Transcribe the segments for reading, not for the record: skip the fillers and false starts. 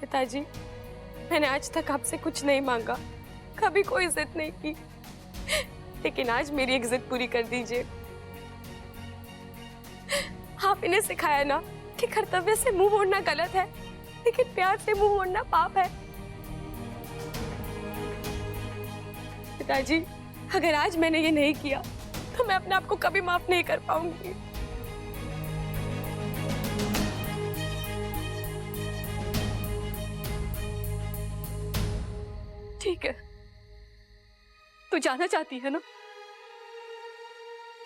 पिताजी, मैंने आज तक आपसे कुछ नहीं मांगा, कभी कोई जिद नहीं की, लेकिन आज मेरी एक जिद पूरी कर दीजिए। आप इन्हें सिखाया ना कि कर्तव्य से मुंह मोड़ना गलत है, लेकिन प्यार से मुंह मोड़ना पाप है। पिताजी, अगर आज मैंने ये नहीं किया तो मैं अपने आप को कभी माफ नहीं कर पाऊंगी। ठीक है, तू जाना चाहती है ना,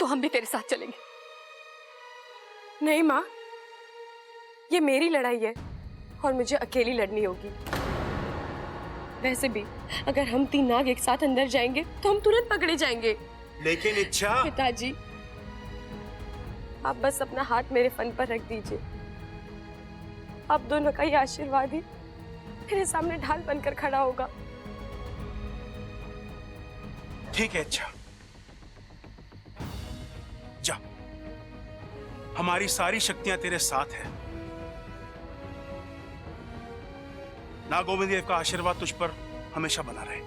तो हम भी तेरे साथ चलेंगे। नहीं माँ, ये मेरी लड़ाई है और मुझे अकेली लड़नी होगी। वैसे भी अगर हम तीन नाग एक साथ अंदर जाएंगे तो हम तुरंत पकड़े जाएंगे। लेकिन इच्छा। पिताजी, आप बस अपना हाथ मेरे फन पर रख दीजिए। आप दोनों का ये आशीर्वाद ही मेरे सामने ढाल बनकर खड़ा होगा। ठीक है इच्छा, जा, हमारी सारी शक्तियां तेरे साथ है। नागोविंद देव का आशीर्वाद तुझ पर हमेशा बना रहे।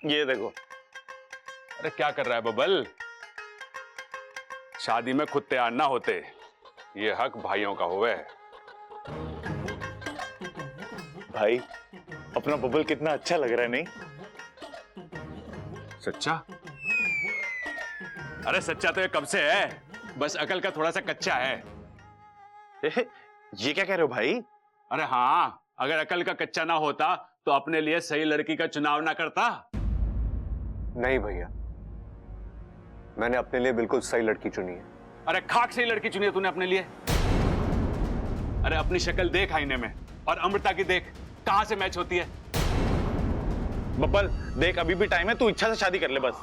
ये देखो। अरे क्या कर रहा है बबल? शादी में खुद तैयार ना होते, ये हक भाइयों का होवे। भाई, अपना बबल कितना अच्छा लग रहा है, नहीं? सच्चा? अरे सच्चा तो ये कब से है, बस अकल का थोड़ा सा कच्चा है। ये क्या कह रहे हो भाई? अरे हाँ, अगर अकल का कच्चा ना होता तो अपने लिए सही लड़की का चुनाव ना करता। नहीं भैया, मैंने अपने लिए बिल्कुल सही लड़की चुनी है। अरे खाक सही लड़की चुनी है तूने अपने लिए। अरे अपनी शक्ल देख आईने में और अमृता की देख, कहां से मैच होती है। बब्बल देख, अभी भी टाइम है, तू इच्छा से शादी कर ले बस।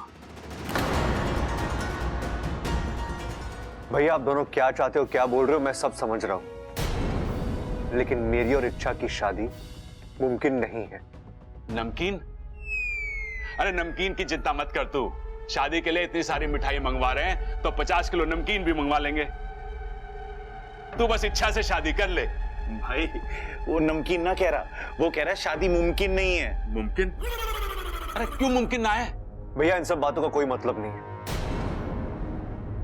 भैया, आप दोनों क्या चाहते हो, क्या बोल रहे हो, मैं सब समझ रहा हूं, लेकिन मेरी और इच्छा की शादी मुमकिन नहीं है। नमकीन? अरे नमकीन की चिंता मत कर तू, शादी के लिए इतनी सारी मिठाई मंगवा रहे हैं तो 50 किलो नमकीन भी मंगवा लेंगे। तू बस इच्छा से शादी कर ले। भाई वो नमकीन ना कह रहा, वो कह रहा है शादी मुमकिन नहीं है। मुमकिन? अरे क्यों मुमकिन ना है? भैया, इन सब बातों का कोई मतलब नहीं है।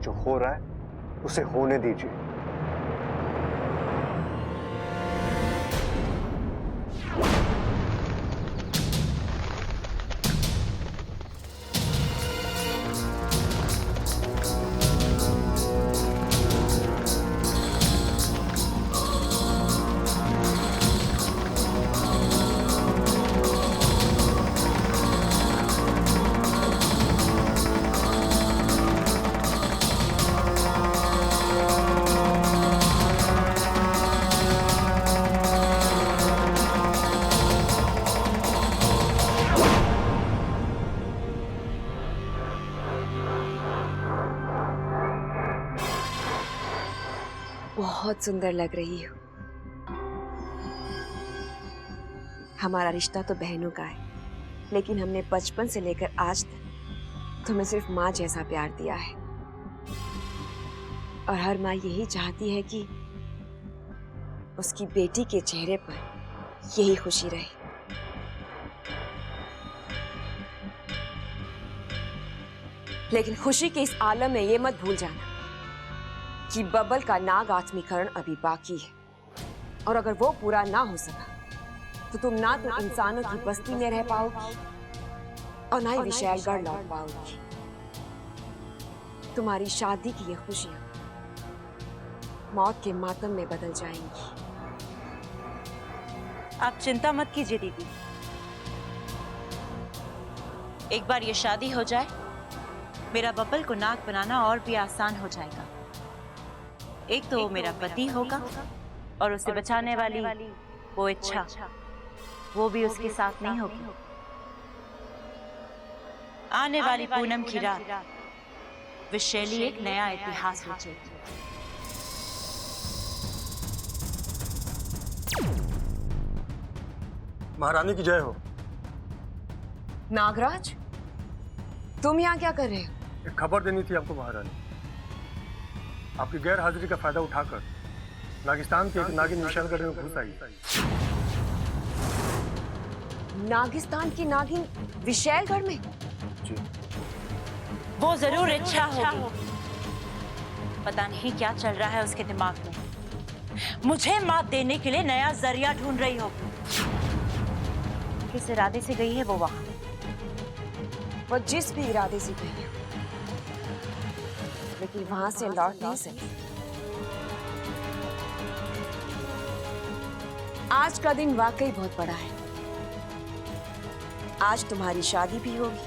जो हो रहा है उसे होने दीजिए। बहुत सुंदर लग रही हो। हमारा रिश्ता तो बहनों का है, लेकिन हमने बचपन से लेकर आज तक तुम्हें सिर्फ माँ जैसा प्यार दिया है। और हर माँ यही चाहती है कि उसकी बेटी के चेहरे पर यही खुशी रहे। लेकिन खुशी के इस आलम में ये मत भूल जाना कि बबल का नाग आत्मीकरण अभी बाकी है, और अगर वो पूरा ना हो सका तो तुम ना तो इंसानों की बस्ती में रह पाओगी और ना ही विशालगढ़ लौट पाओगी। तुम्हारी शादी की ये खुशियां मौत के मातम में बदल जाएंगी। आप चिंता मत कीजिए दीदी, एक बार ये शादी हो जाए, मेरा बबल को नाग बनाना और भी आसान हो जाएगा। एक तो वो मेरा पति होगा और उसे बचाने वाली वो इच्छा, वो भी उसके साथ नहीं होगी। आने वाली पूनम की रात विशैली एक नया इतिहास रचेगी। महारानी की जय हो। नागराज, तुम यहाँ क्या कर रहे हो? एक खबर देनी थी आपको महारानी। आपकी गैर हाजिरी का फायदा उठाकर नागिस्तान के एक नागिन विशालगढ़ में घुस आई। नागिस्तान की नागिन विशालगढ़ में? जी। वो जरूर इच्छा होगी, पता नहीं क्या चल रहा है उसके दिमाग में। मुझे मात देने के लिए नया जरिया ढूंढ रही होगी। किस इरादे से गई है वो वहां? वो जिस भी इरादे से गई है, लेकिन वहां से लौट नहीं सकती। आज का दिन वाकई बहुत बड़ा है। आज तुम्हारी शादी भी होगी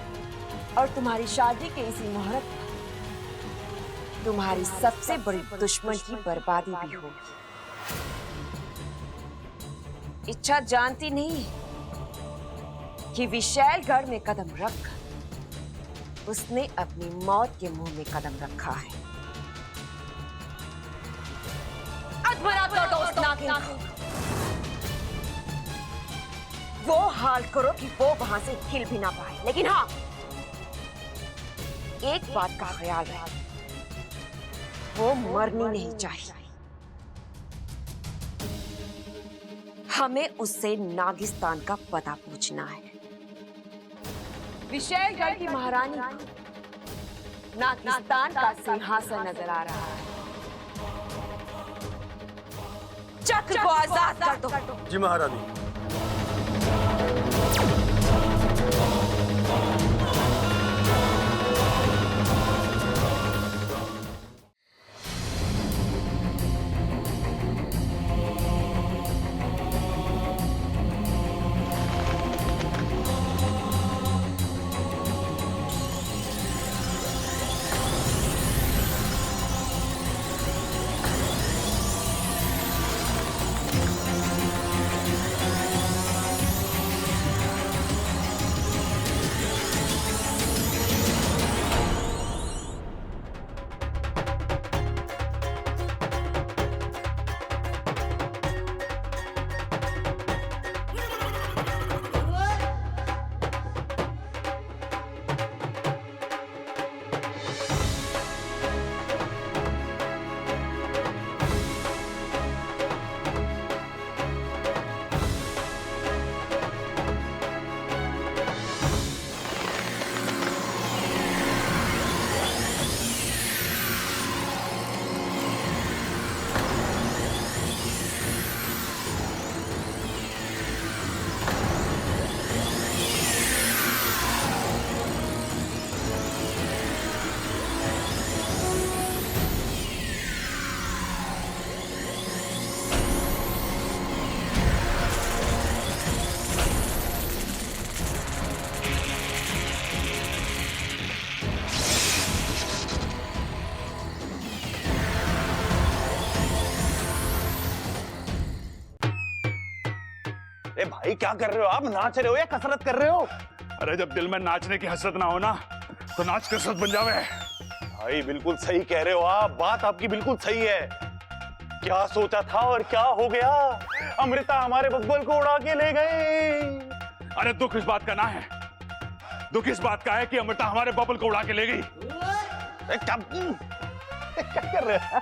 और तुम्हारी शादी के इसी मुहूर्त पर तुम्हारी सबसे बड़ी दुश्मन की बर्बादी भी होगी। इच्छा जानती नहीं है कि विशालगढ़ में कदम रखकर उसने अपनी मौत के मुंह में कदम रखा है। वो हाल करो कि वो वहां से हिल भी ना पाए। लेकिन हाँ, एक बात का ख्याल रहे, वो मरनी नहीं चाहिए। हमें उससे नागिस्तान का पता पूछना है। विशालगढ़ की महारानी को नागिस्तान का सिंहासन नजर आ रहा है। चक्र को आजाद कर दो। जी महारानी। ए भाई, क्या कर रहे हो आप? नाच रहे हो या कसरत कर रहे हो? अरे जब दिल में नाचने की हसरत ना हो ना, तो नाच कसरत बन जावे। भाई बिल्कुल सही कह रहे हो आप, बात आपकी बिल्कुल सही है। क्या सोचा था और क्या हो गया? अमृता हमारे बब्बल को उड़ा के ले गए। अरे दुख इस बात का ना है, दुख इस बात का है कि अमृता हमारे बबल को उड़ा के ले गई। क्या कर रहे हैं?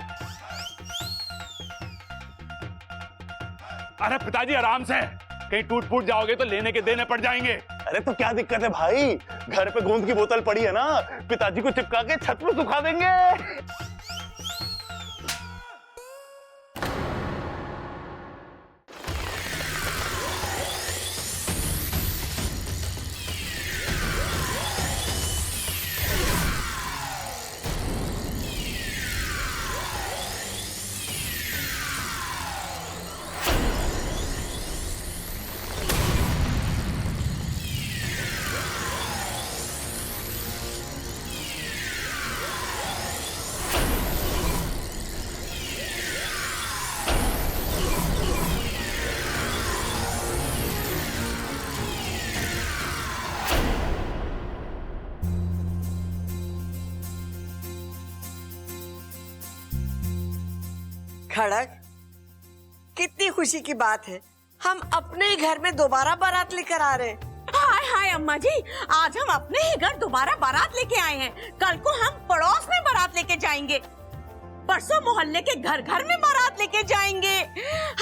अरे पिताजी आराम से, कहीं टूट फूट जाओगे तो लेने के देने पड़ जाएंगे। अरे तो क्या दिक्कत है भाई, घर पे गोंद की बोतल पड़ी है ना, पिताजी को चिपका के छत पे सुखा देंगे। खड़क, कितनी खुशी की बात है, हम अपने ही घर में दोबारा बारात लेकर आ रहे हैं। हाय हाय अम्मा जी, आज हम अपने ही घर दोबारा बारात लेके आए हैं। कल को हम पड़ोस में बारात लेके जाएंगे, परसों मोहल्ले के घर घर में बारात लेके जाएंगे।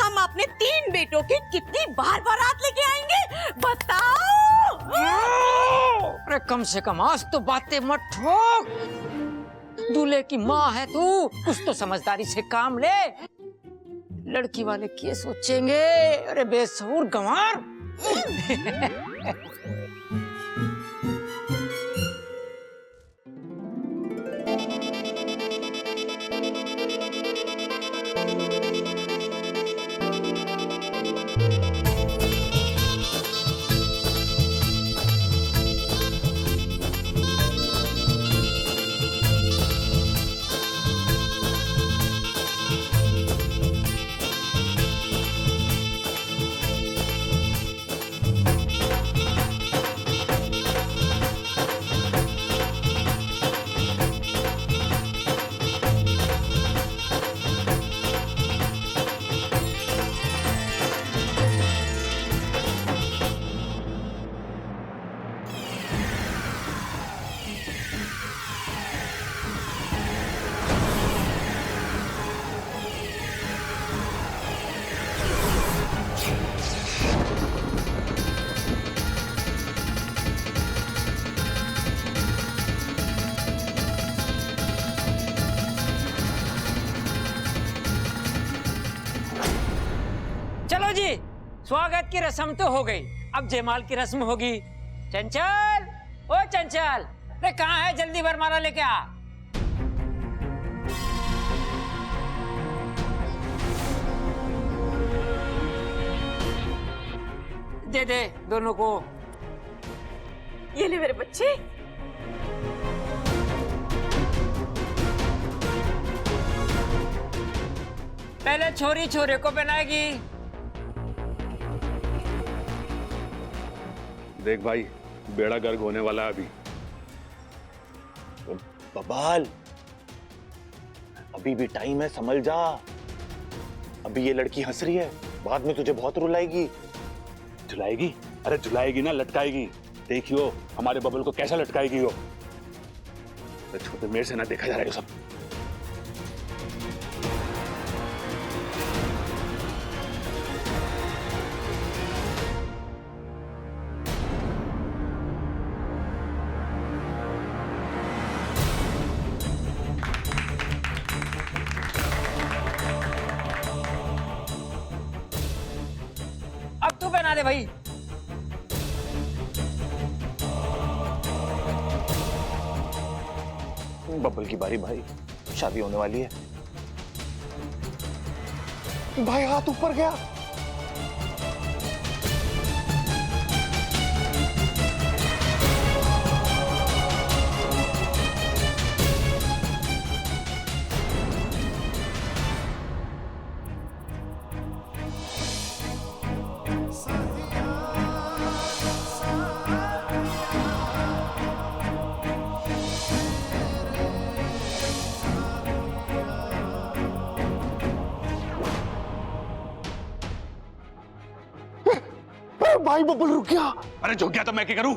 हम अपने 3 बेटों की कितनी बार बारात लेके आएंगे बताओ। अरे कम से कम आज तो बातें मत ठोक। दूल्हे की माँ है तू, कुछ तो समझदारी से काम ले। लड़की वाले क्या सोचेंगे? अरे बेसहुर गंवार। चलो जी, स्वागत की रस्म तो हो गई, अब जयमाल की रस्म होगी। चंचल, ओ चंचल, अरे कहाँ है? जल्दी वरमाला लेके आ। दे दे दोनों को। ये ले मेरे बच्चे। पहले छोरी छोरे को पहनाएगी। देख भाई, बेड़ा गर्क होने वाला है अभी। बबाल, अभी भी टाइम है, संभल जा। अभी ये लड़की हंस रही है, बाद में तुझे बहुत रुलाएगी। झुलाएगी? अरे झुलाएगी ना, लटकाएगी। देखियो हमारे बबल को कैसा लटकाएगी वो। छोटे मेरे से ना देखा जा रहा है सब। अब तू पहना दे भाई। बब्बल की बारी भाई, शादी होने वाली है। भाई हाथ ऊपर गया। भाई बब्बल रुक गया। अरे झुक गया तो मैं क्या करूं?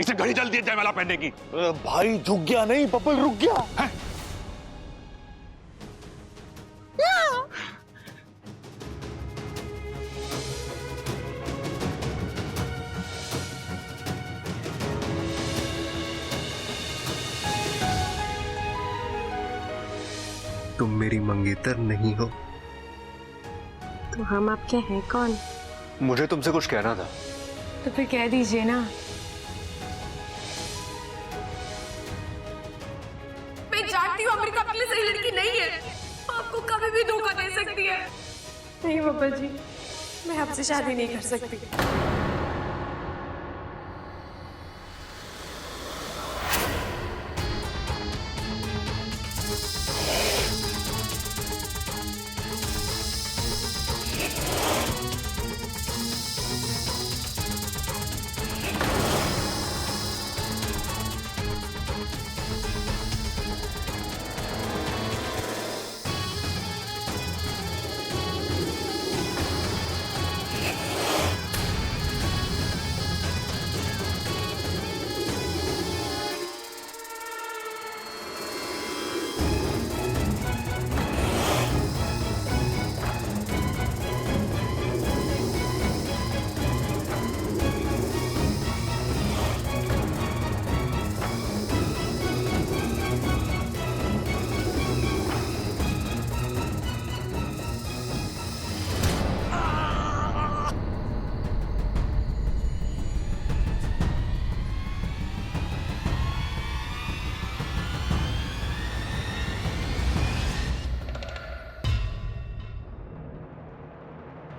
इसे घड़ी जल्दी है जयमाला पहनने की। भाई झुक गया नहीं, बब्बल रुक गया। मेरी मंगेतर नहीं हो। तो हम आपके हैं कौन? मुझे तुमसे कुछ कहना था। तो फिर कह दीजिए ना। मैं जानती हूँ अमृता आपके लिए सही लड़की नहीं है, आपको कभी भी धोखा दे सकती है। नहीं बब्बल जी, मैं आपसे शादी नहीं कर सकती।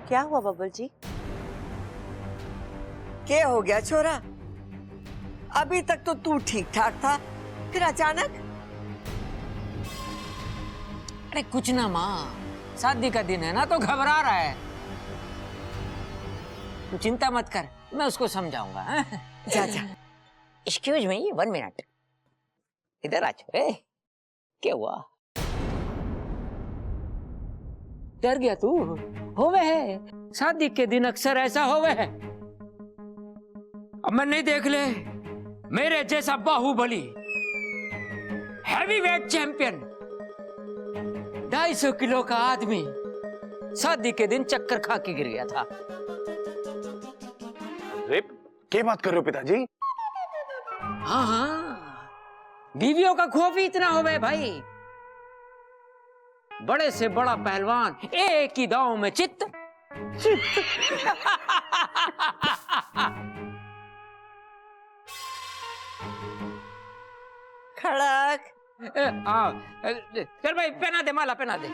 क्या हुआ बबल जी? क्या हो गया छोरा? अभी तक तो तू ठीक ठाक था, फिर अचानक? अरे कुछ ना माँ, शादी का दिन है ना तो घबरा रहा है। तू चिंता मत कर, मैं उसको समझाऊंगा। जा जा। एक्सक्यूज मी, 1 मिनट, इधर आ छोरे। क्या हुआ? डर गया तू? होवे है, शादी के दिन अक्सर ऐसा होवे है। अब मैं नहीं देख ले, मेरे जैसा बाहुबली हैवीवेट चैंपियन 250 किलो का आदमी शादी के दिन चक्कर खा के गिर गया था। अरे क्या बात कर रहे हो पिताजी? हाँ हाँ, बीवियों का खौफ ही इतना होवे भाई। बड़े से बड़ा पहलवान एक ही दांव में चित्त। खड़क। चल भाई, पहना दे माला, पहना दे।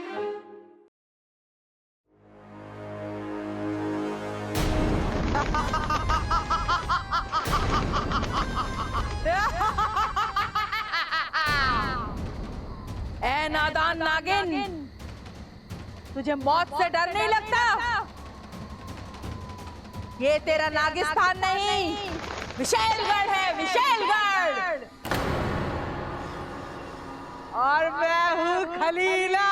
ए नादान नागिन, तुझे मौत से डर नहीं लगता? ये तेरा नागिस्तान नहीं, विशेलगढ़ है, विशेलगढ़। और मैं हूँ खलीला।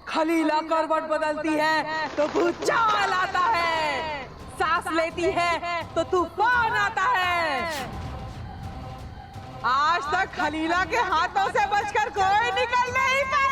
खलीला करवट बदलती है तो भूचाल आता है, सांस लेती है तो तूफान आता है। आज तक खलीला के हाथों से बचकर कोई निकल नहीं पाए।